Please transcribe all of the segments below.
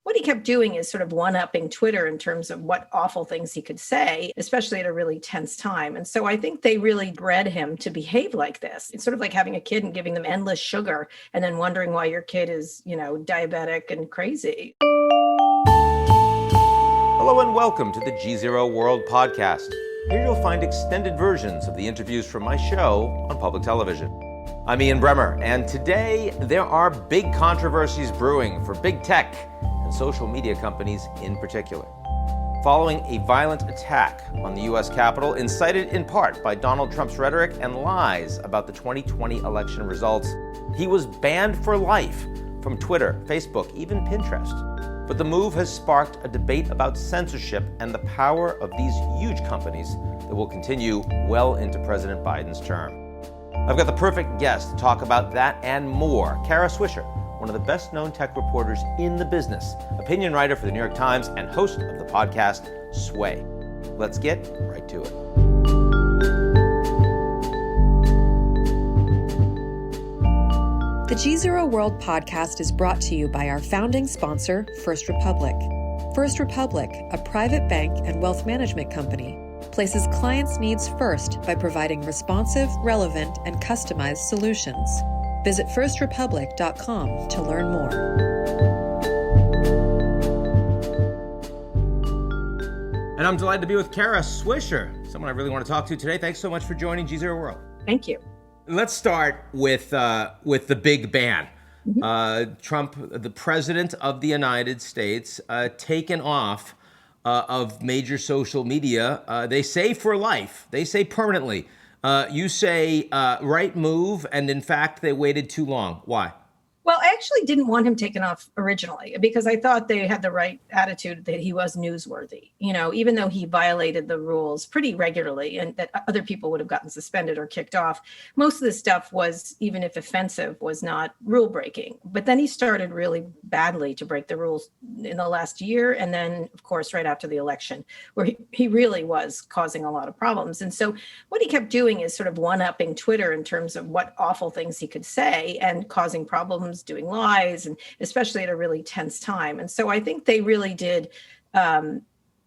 what he kept doing is sort of one-upping Twitter in terms of what awful things he could say, especially at a really tense time. And so I think they really bred him to behave like this. It's sort of like having a kid and giving them endless sugar and then wondering why your kid is, diabetic and crazy. Hello and welcome to the GZERO World Podcast. Here you'll find extended versions of the interviews from my show on public television. I'm Ian Bremmer, and today there are big controversies brewing for big tech and social media companies in particular. Following a violent attack on the U.S. Capitol, incited in part by Donald Trump's rhetoric and lies about the 2020 election results, he was banned for life from Twitter, Facebook, even Pinterest. But the move has sparked a debate about censorship and the power of these huge companies that will continue well into President Biden's term. I've got the perfect guest to talk about that and more. Kara Swisher, one of the best-known tech reporters in the business, opinion writer for the New York Times and host of the podcast Sway. Let's get right to it. The GZERO World Podcast is brought to you by our founding sponsor, First Republic. First Republic, a private bank and wealth management company, places clients' needs first by providing responsive, relevant, and customized solutions. Visit firstrepublic.com to learn more. And I'm delighted to be with Kara Swisher, someone I really want to talk to today. Thanks so much for joining GZERO World. Thank you. Let's start with the big ban. Trump, the president of the United States, taken off of major social media. They say for life. They say permanently. You say right move, and in fact, they waited too long. Why? Well, I actually didn't want him taken off originally because I thought they had the right attitude that he was newsworthy. Even though he violated the rules pretty regularly and that other people would have gotten suspended or kicked off, most of this stuff was, even if offensive, was not rule breaking. But then he started really badly to break the rules in the last year. And then, of course, right after the election, where he really was causing a lot of problems. And so what he kept doing is sort of one-upping Twitter in terms of what awful things he could say and causing problems, doing lies, and especially at a really tense time. And so I think they really did,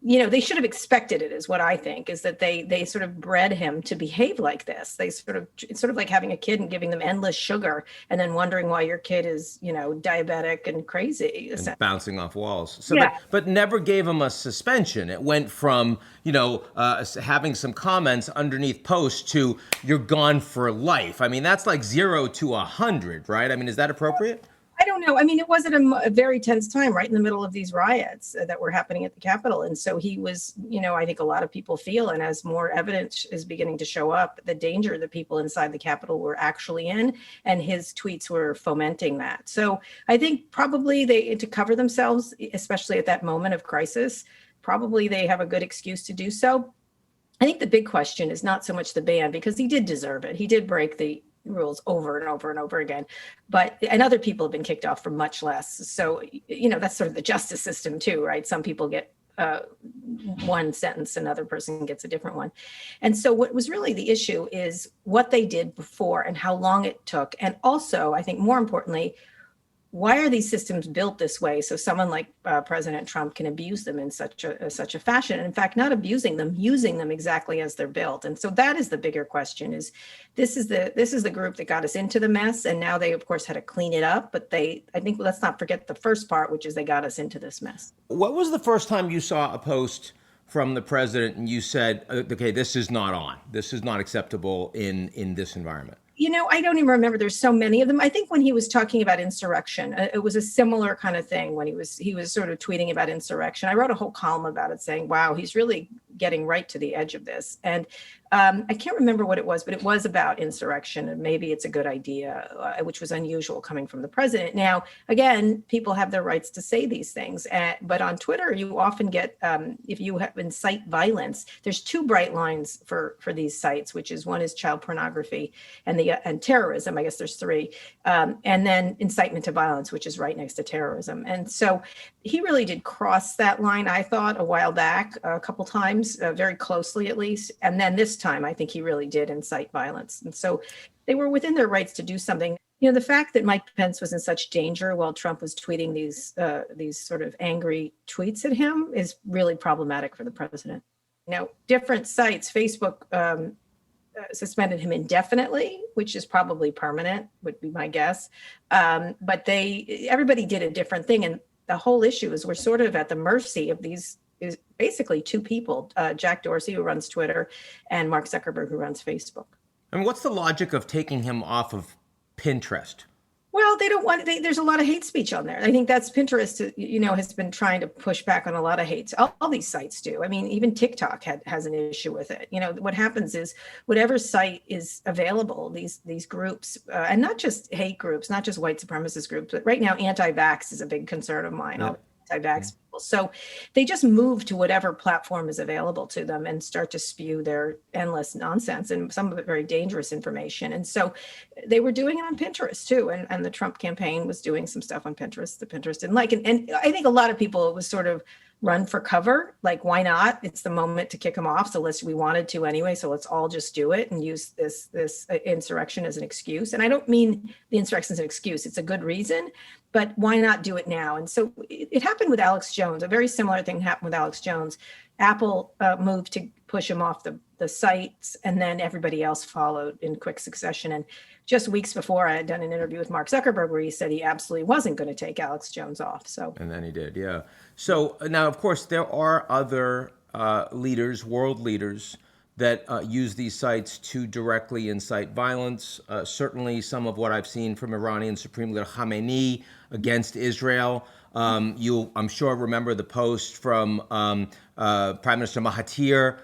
they should have expected it, is what I think, is that they sort of bred him to behave like this. It's sort of like having a kid and giving them endless sugar and then wondering why your kid is, diabetic and crazy. And bouncing off walls. So, yeah. but never gave him a suspension. It went from, having some comments underneath posts to you're gone for life. I mean, that's like 0 to 100, right? I mean, is that appropriate? I don't know. I mean, it was at a very tense time, right in the middle of these riots that were happening at the Capitol. And so he was, I think a lot of people feel, and as more evidence is beginning to show up, the danger that people inside the Capitol were actually in, and his tweets were fomenting that. So I think probably to cover themselves, especially at that moment of crisis, probably they have a good excuse to do so. I think the big question is not so much the ban, because he did deserve it. He did break the rules over and over and over again, and other people have been kicked off for much less. So, that's sort of the justice system too, right? Some people get one sentence, another person gets a different one. And so what was really the issue is what they did before and how long it took. And also, I think more importantly, why are these systems built this way? So someone like President Trump can abuse them in such a fashion. And in fact, not abusing them, using them exactly as they're built. And so that is the bigger question: is this is the group that got us into the mess, and now they of course had to clean it up. But I think let's not forget the first part, which is they got us into this mess. What was the first time you saw a post from the president and you said, okay, this is not on, this is not acceptable in this environment? I don't even remember. There's so many of them. I think when he was talking about insurrection, it was a similar kind of thing when he was sort of tweeting about insurrection. I wrote a whole column about it saying, wow, he's really getting right to the edge of this. And I can't remember what it was, but it was about insurrection, and maybe it's a good idea, which was unusual coming from the president. Now, again, people have their rights to say these things, but on Twitter, you often get, if you incite violence, there's two bright lines for these sites, which is one is child pornography and terrorism. I guess there's three, and then incitement to violence, which is right next to terrorism. And so he really did cross that line, I thought, a while back, a couple times, very closely at least. And then this time, I think he really did incite violence. And so they were within their rights to do something. The fact that Mike Pence was in such danger while Trump was tweeting these sort of angry tweets at him is really problematic for the president. Different sites, Facebook suspended him indefinitely, which is probably permanent, would be my guess. But everybody did a different thing. And the whole issue is we're sort of at the mercy of these is basically two people, Jack Dorsey, who runs Twitter, and Mark Zuckerberg, who runs Facebook. And what's the logic of taking him off of Pinterest? Well, they don't want. There's a lot of hate speech on there. I think that's Pinterest. Has been trying to push back on a lot of hate. All these sites do. I mean, even TikTok has an issue with it. What happens is whatever site is available, these groups, and not just hate groups, not just white supremacist groups, but right now, anti-vax is a big concern of mine. Yeah. Anti-vax people. So they just move to whatever platform is available to them and start to spew their endless nonsense and some of it very dangerous information. And so they were doing it on Pinterest too. And the Trump campaign was doing some stuff on Pinterest. The Pinterest didn't like it. And I think a lot of people, it was sort of run for cover. Like, why not? It's the moment to kick him off. So we wanted to anyway. So let's all just do it and use this insurrection as an excuse. And I don't mean the insurrection as an excuse. It's a good reason, but why not do it now? And so it happened with Alex Jones. A very similar thing happened with Alex Jones. Apple moved to push him off the sites, and then everybody else followed in quick succession. And just weeks before, I had done an interview with Mark Zuckerberg where he said he absolutely wasn't going to take Alex Jones off. And then he did, yeah. So now, of course, there are other leaders, world leaders, that use these sites to directly incite violence. Certainly some of what I've seen from Iranian Supreme Leader Khamenei against Israel. You'll, I'm sure, remember the post from Prime Minister Mahathir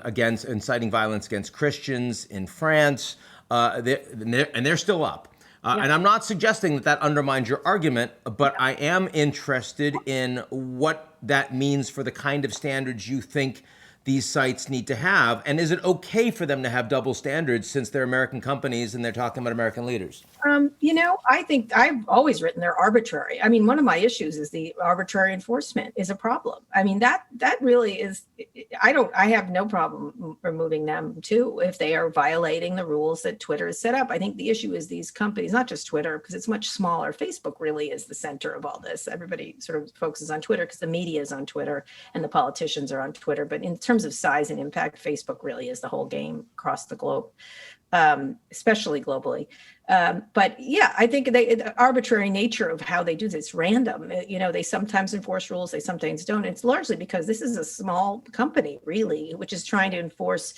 against inciting violence against Christians in France. They're still up. And I'm not suggesting that undermines your argument, but I am interested in what that means for the kind of standards you think these sites need to have. And is it okay for them to have double standards since they're American companies and they're talking about American leaders? I think I've always written they're arbitrary. I mean, one of my issues is the arbitrary enforcement is a problem. I mean, that really is, I have no problem removing them too if they are violating the rules that Twitter has set up. I think the issue is these companies, not just Twitter, because it's much smaller. Facebook really is the center of all this. Everybody sort of focuses on Twitter because the media is on Twitter and the politicians are on Twitter. But in terms of size and impact, Facebook really is the whole game across the globe, especially globally. But yeah, I think the arbitrary nature of how they do this, random, they sometimes enforce rules, they sometimes don't. It's largely because this is a small company, really, which is trying to enforce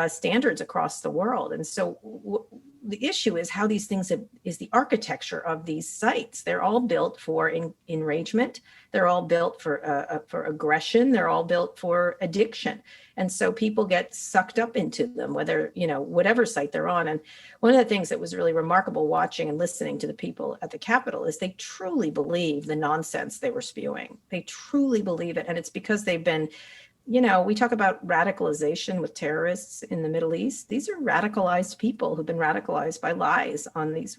standards across the world. And so the issue is how these things is the architecture of these sites. They're all built for enragement. They're all built for aggression. They're all built for addiction. And so people get sucked up into them, whether, whatever site they're on. And one of the things that was really remarkable watching and listening to the people at the Capitol is they truly believe the nonsense they were spewing. They truly believe it. And it's because they've been, we talk about radicalization with terrorists in the Middle East. These are radicalized people who've been radicalized by lies on these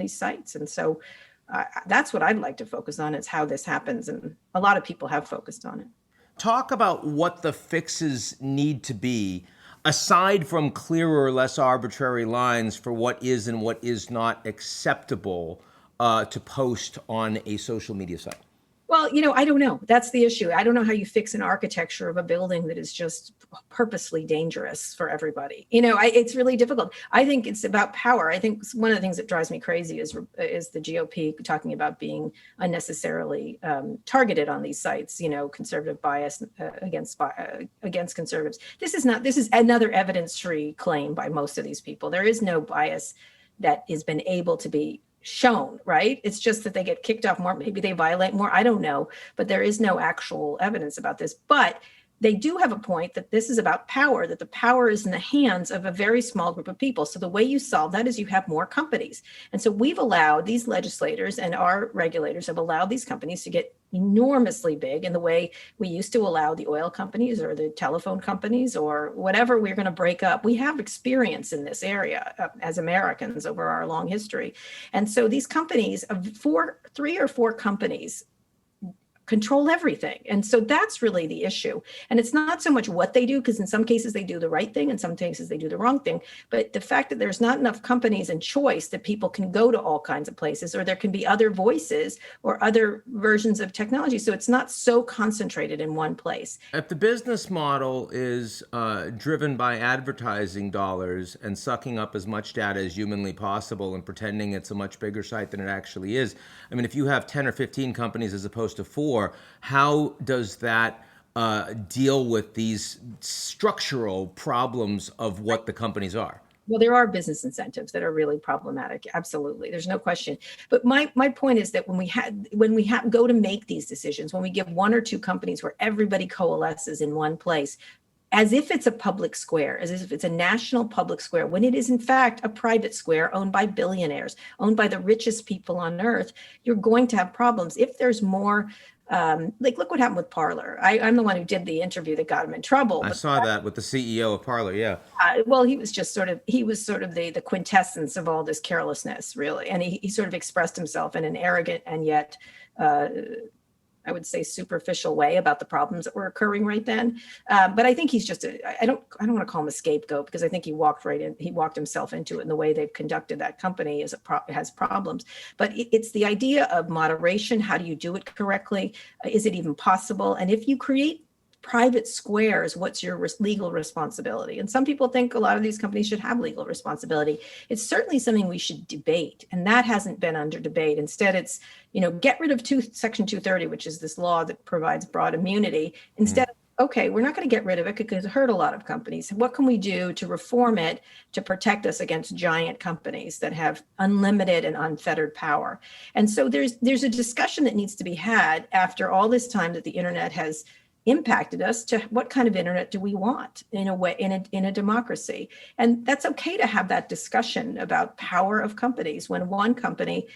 sites. And so that's what I'd like to focus on, is how this happens. And a lot of people have focused on it. Talk about what the fixes need to be, aside from clearer or less arbitrary lines for what is and what is not acceptable to post on a social media site. Well, I don't know. That's the issue. I don't know how you fix an architecture of a building that is just purposely dangerous for everybody. It's really difficult. I think it's about power. I think one of the things that drives me crazy is the GOP talking about being unnecessarily targeted on these sites, conservative bias against conservatives. This is another evidence-free claim by most of these people. There is no bias that has been able to be shown, right? It's just that they get kicked off more. Maybe they violate more. I don't know, but there is no actual evidence about this. But they do have a point that this is about power, that the power is in the hands of a very small group of people. So the way you solve that is you have more companies. And so we've allowed, these legislators and our regulators have allowed these companies to get enormously big in the way we used to allow the oil companies or the telephone companies or whatever we're going to break up. We have experience in this area as Americans over our long history. And so these companies, 3 or 4 companies, control everything. And so that's really the issue. And it's not so much what they do, because in some cases they do the right thing, in some cases they do the wrong thing, but the fact that there's not enough companies and choice that people can go to all kinds of places, or there can be other voices or other versions of technology. So it's not so concentrated in one place. If the business model is driven by advertising dollars and sucking up as much data as humanly possible and pretending it's a much bigger site than it actually is, I mean, if you have 10 or 15 companies as opposed to 4, how does that deal with these structural problems of what the companies are? Well, there are business incentives that are really problematic. Absolutely. There's no question. But my point is that when we go to make these decisions, when we give 1 or 2 companies where everybody coalesces in one place, as if it's a public square, as if it's a national public square, when it is in fact a private square owned by billionaires, owned by the richest people on earth, you're going to have problems. If there's more, like look what happened with Parler. I'm the one who did the interview that got him in trouble. I saw that with the CEO of Parler, yeah. Well, he was sort of the quintessence of all this carelessness, really. And he sort of expressed himself in an arrogant and yet, I would say, superficial way about the problems that were occurring right then. But I think he's just I don't want to call him a scapegoat, because I think he walked himself into it, in the way they've conducted that company has problems. But it's the idea of moderation. How do you do it correctly? Is it even possible? And if you create private squares, what's your legal responsibility? And some people think a lot of these companies should have legal responsibility. It's certainly something we should debate, and that hasn't been under debate. Instead, it's, get rid of Section 230, which is this law that provides broad immunity. Instead, okay, we're not going to get rid of it because it hurt a lot of companies. What can we do to reform it to protect us against giant companies that have unlimited and unfettered power? And so there's a discussion that needs to be had after all this time that the internet has impacted us, to what kind of internet do we want in a democracy? And that's okay to have that discussion about power of companies when one company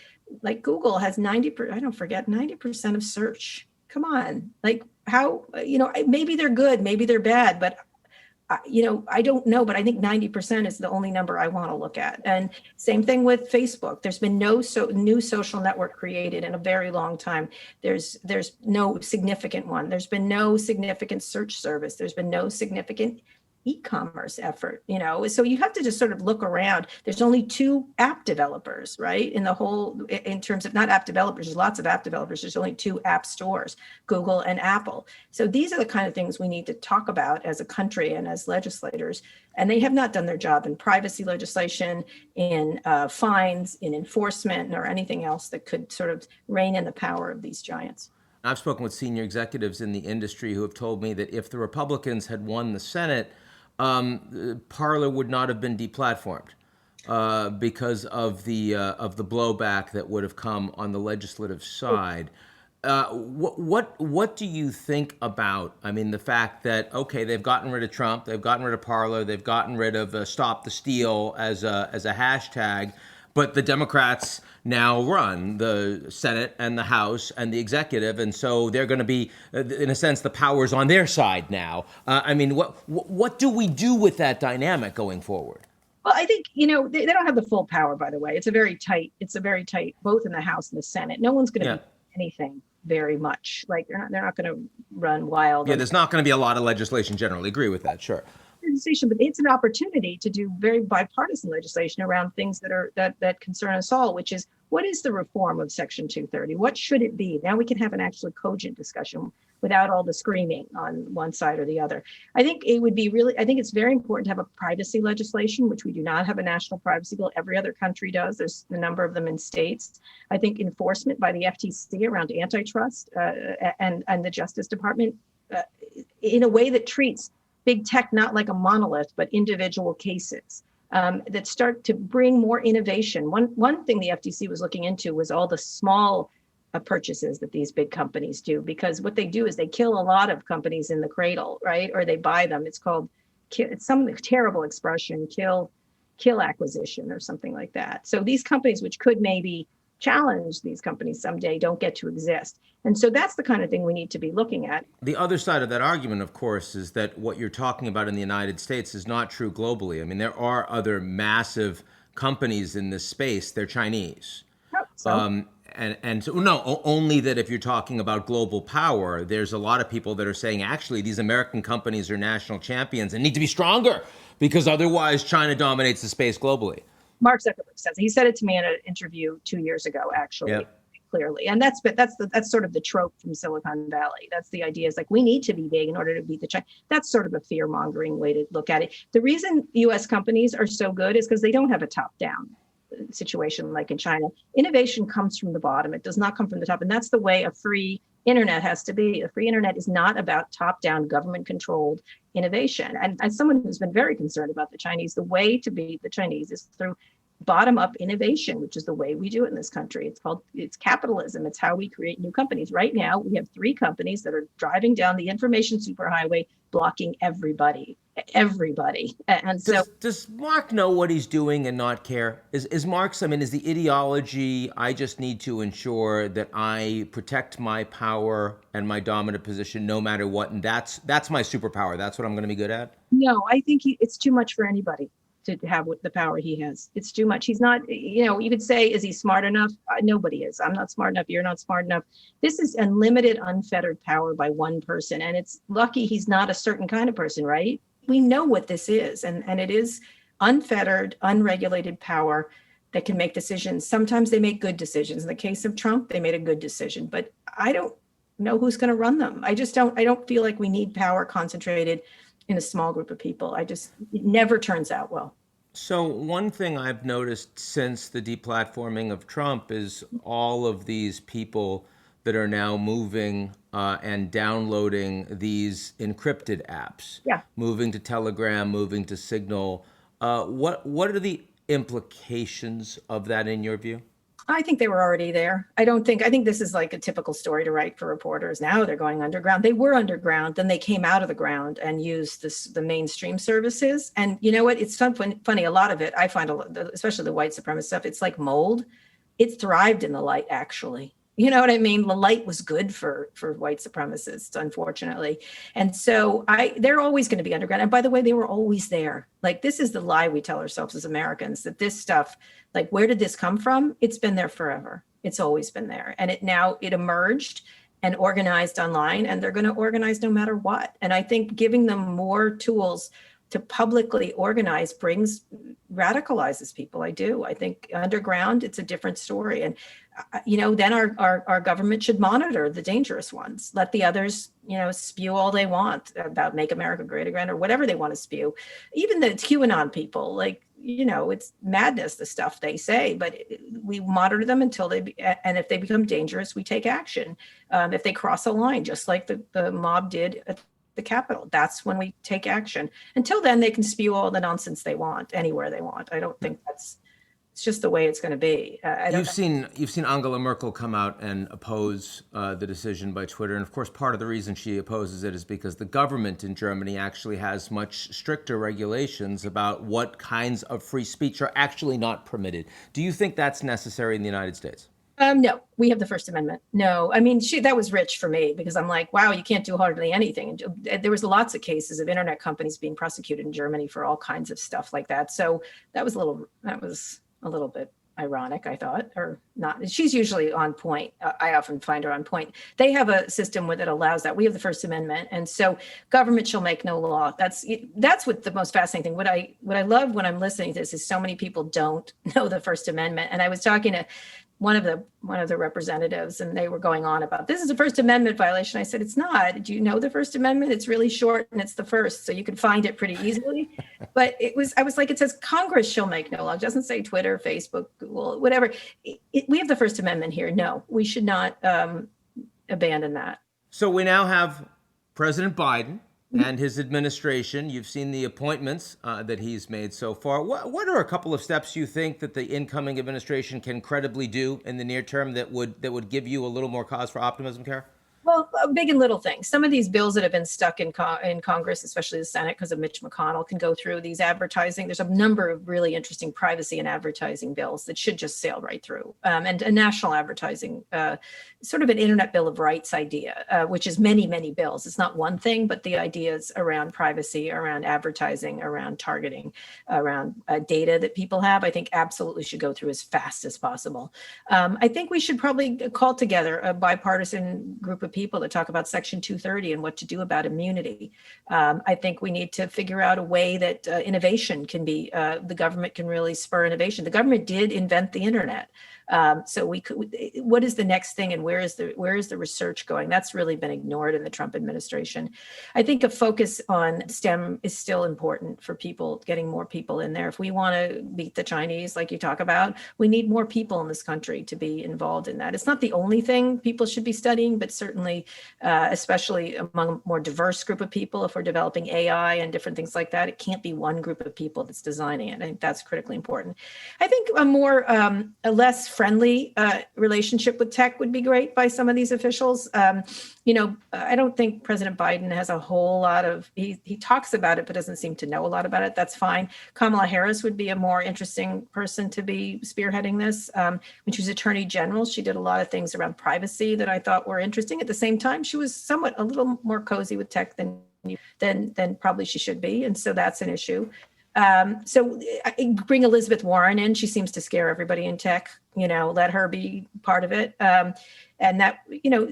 like Google has 90% of search. Come on, like how, maybe they're good, maybe they're bad, but I don't know, but I think 90% is the only number I want to look at. And same thing with Facebook. There's been no new social network created in a very long time. There's no significant one. There's been no significant search service. There's been no significant e-commerce effort, so you have to just sort of look around. There's only 2 app developers, right? In terms of not app developers, there's lots of app developers. There's only 2 app stores, Google and Apple. So these are the kind of things we need to talk about as a country and as legislators. And they have not done their job in privacy legislation, in fines, in enforcement, or anything else that could sort of rein in the power of these giants. I've spoken with senior executives in the industry who have told me that if the Republicans had won the Senate, Parler would not have been deplatformed because of the blowback that would have come on the legislative side. What do you think about? I mean, the fact that they've gotten rid of Trump, they've gotten rid of Parler, they've gotten rid of Stop the Steal as a hashtag, but the Democrats now run the Senate and the House and the executive, and so they're going to be, in a sense, the power's on their side now. I mean, what do we do with that dynamic going forward? Well, I think, they don't have the full power, by the way. It's a very tight, both in the House and the Senate. No one's going to do anything very much. Like they're not going to run wild. Yeah, there's not going to be a lot of legislation generally. Agree with that, sure. But it's an opportunity to do very bipartisan legislation around things that concern us all, which is, what is the reform of Section 230? What should it be? Now we can have an actually cogent discussion without all the screaming on one side or the other. I think it's very important to have a privacy legislation, which we do not have a national privacy bill. Every other country does. There's a number of them in states. I think enforcement by the FTC around antitrust and the Justice Department in a way that treats big tech not like a monolith, but individual cases that start to bring more innovation. One thing the FTC was looking into was all the small purchases that these big companies do, because what they do is they kill a lot of companies in the cradle, right? Or they buy them. It's some terrible expression, kill acquisition or something like that. So these companies, which could maybe challenge these companies someday, don't get to exist. And so that's the kind of thing we need to be looking at. The other side of that argument, of course, is that what you're talking about in the United States is not true globally. I mean, there are other massive companies in this space. They're Chinese. So. And so, no, only that if you're talking about global power, there's a lot of people that are saying, actually, these American companies are national champions and need to be stronger because otherwise China dominates the space globally. Mark Zuckerberg says, he said it to me in an interview 2 years ago, actually. Yep. Clearly. And that's sort of the trope from Silicon Valley. That's the idea, is like, we need to be big in order to beat the China. That's sort of a fear mongering way to look at it. The reason US companies are so good is because they don't have a top down situation like in China. Innovation comes from the bottom. It does not come from the top. And that's the way a free internet has to be. A free internet is not about top down government controlled innovation. And as someone who's been very concerned about the Chinese, the way to beat the Chinese is through bottom-up innovation, which is the way we do it in this country. It's capitalism. It's how we create new companies. Right now, we have 3 companies that are driving down the information superhighway, blocking everybody. And so does Mark know what he's doing and not care? Is Mark's, is the ideology, I just need to ensure that I protect my power and my dominant position no matter what, and that's my superpower. That's what I'm going to be good at? No, I think it's too much for anybody to have the power he has. It's too much. He's not, you could say, is he smart enough? Nobody is. I'm not smart enough. You're not smart enough. This is unlimited, unfettered power by one person. And it's lucky he's not a certain kind of person, right? We know what this is. And it is unfettered, unregulated power that can make decisions. Sometimes they make good decisions. In the case of Trump, they made a good decision. But I don't know who's going to run them. I don't feel like we need power concentrated in a small group of people. It never turns out well. So one thing I've noticed since the deplatforming of Trump is all of these people that are now moving and downloading these encrypted apps, moving to Telegram, moving to Signal. What are the implications of that in your view? I think they were already there. I think this is like a typical story to write for reporters. Now they're going underground. They were underground, then they came out of the ground and used the mainstream services. And you know what? It's funny. A lot of it, I find, especially the white supremacist stuff, it's like mold. It thrived in the light, actually. You know what I mean? The light was good for white supremacists, unfortunately. And so they're always going to be underground. And by the way, they were always there. Like, this is the lie we tell ourselves as Americans, that this stuff, like, where did this come from? It's been there forever. It's always been there. And it emerged and organized online, and they're going to organize no matter what. And I think giving them more tools to publicly organize radicalizes people. I do. I think underground, it's a different story. And, then our government should monitor the dangerous ones. Let the others, spew all they want about Make America Great Again or whatever they want to spew. Even the QAnon people, it's madness, the stuff they say, but we monitor them until and if they become dangerous, we take action. If they cross a line, just like the mob did at the Capitol, that's when we take action. Until then, they can spew all the nonsense they want anywhere they want. I don't think it's just the way it's going to be. You've seen Angela Merkel come out and oppose the decision by Twitter. And of course, part of the reason she opposes it is because the government in Germany actually has much stricter regulations about what kinds of free speech are actually not permitted. Do you think that's necessary in the United States? No, we have the First Amendment. No, that was rich for me because I'm like, wow, you can't do hardly anything. And there was lots of cases of internet companies being prosecuted in Germany for all kinds of stuff like that. So that was a little bit ironic, I thought, or not. She's usually on point. I often find her on point. They have a system that allows that. We have the First Amendment. And so government shall make no law. That's what the most fascinating thing. What I love when I'm listening to this is so many people don't know the First Amendment. And I was talking to one of the representatives, and they were going on about, this is a First Amendment violation. I said, it's not. Do you know the First Amendment? It's really short and it's the first, so you can find it pretty easily. But I was like, it says Congress shall make no law. It doesn't say Twitter, Facebook, Google, whatever. We have the First Amendment here. No, we should not abandon that. So we now have President Biden and his administration. You've seen the appointments that he's made so far. What are a couple of steps you think that the incoming administration can credibly do in the near term that would give you a little more cause for optimism, Kara? Well, big and little things. Some of these bills that have been stuck in Congress, especially the Senate, because of Mitch McConnell, can go through these advertising. There's a number of really interesting privacy and advertising bills that should just sail right through. And a national advertising, sort of an internet bill of rights idea, which is many, many bills. It's not one thing, but the ideas around privacy, around advertising, around targeting, around data that people have, I think absolutely should go through as fast as possible. I think we should probably call together a bipartisan group of people to talk about Section 230 and what to do about immunity. I think we need to figure out a way that innovation can be, the government can really spur innovation. The government did invent the internet. So we could, what is the next thing and where is the research going? That's really been ignored in the Trump administration. I think a focus on STEM is still important for people, getting more people in there. If we want to beat the Chinese, like you talk about, we need more people in this country to be involved in that. It's not the only thing people should be studying, but certainly, especially among a more diverse group of people, if we're developing AI and different things like that, it can't be one group of people that's designing it. I think that's critically important. I think a less friendly relationship with tech would be great by some of these officials. I don't think President Biden has a whole lot of, he talks about it, but doesn't seem to know a lot about it. That's fine. Kamala Harris would be a more interesting person to be spearheading this. When she was Attorney General, she did a lot of things around privacy that I thought were interesting. At the same time, she was somewhat a little more cozy with tech than probably she should be. And so that's an issue. So bring Elizabeth Warren in. She seems to scare everybody in tech, let her be part of it. And that,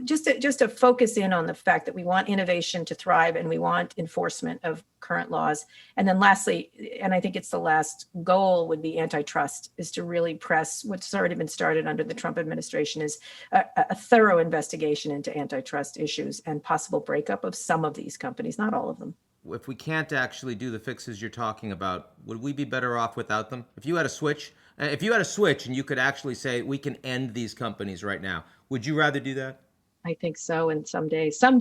just to focus in on the fact that we want innovation to thrive and we want enforcement of current laws. And then lastly, and I think it's the last goal, would be antitrust, is to really press what's already been started under the Trump administration, is a thorough investigation into antitrust issues and possible breakup of some of these companies, not all of them. If we can't actually do the fixes you're talking about, would we be better off without them? If you had a switch and you could actually say, we can end these companies right now, would you rather do that? I think so. And some days I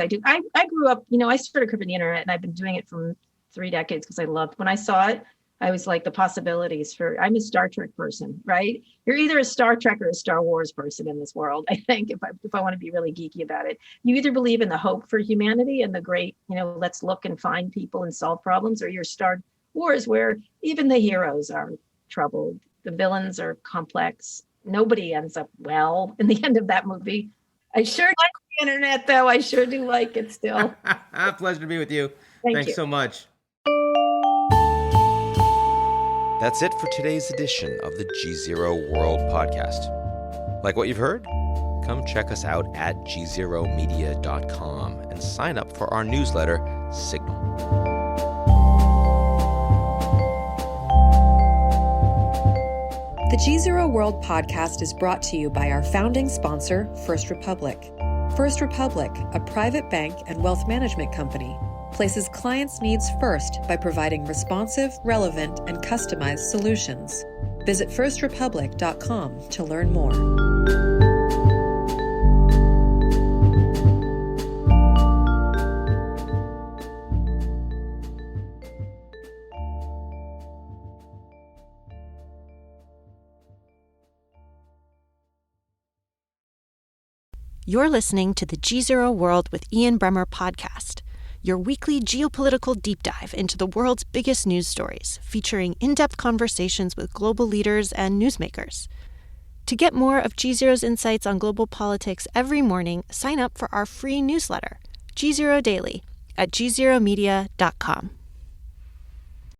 do. I grew up, I started covering the internet and I've been doing it for 3 decades because I loved, when I saw it, I was like, the possibilities I'm a Star Trek person, right? You're either a Star Trek or a Star Wars person in this world. I think if I want to be really geeky about it, you either believe in the hope for humanity and the great, let's look and find people and solve problems, or you're Star Wars, where even the heroes are troubled. The villains are complex. Nobody ends up well in the end of that movie. I sure like the internet, though. I sure do like it still. Pleasure to be with you. Thanks you so much. That's it for today's edition of the GZERO World Podcast. Like what you've heard? Come check us out at gzeromedia.com and sign up for our newsletter, Signal. The GZERO World Podcast is brought to you by our founding sponsor, First Republic. First Republic, a private bank and wealth management company, places clients' needs first by providing responsive, relevant, and customized solutions. Visit firstrepublic.com to learn more. You're listening to the GZERO World with Ian Bremmer podcast, your weekly geopolitical deep dive into the world's biggest news stories, featuring in-depth conversations with global leaders and newsmakers. To get more of GZERO's insights on global politics every morning, sign up for our free newsletter, GZERO Daily, at gzeromedia.com.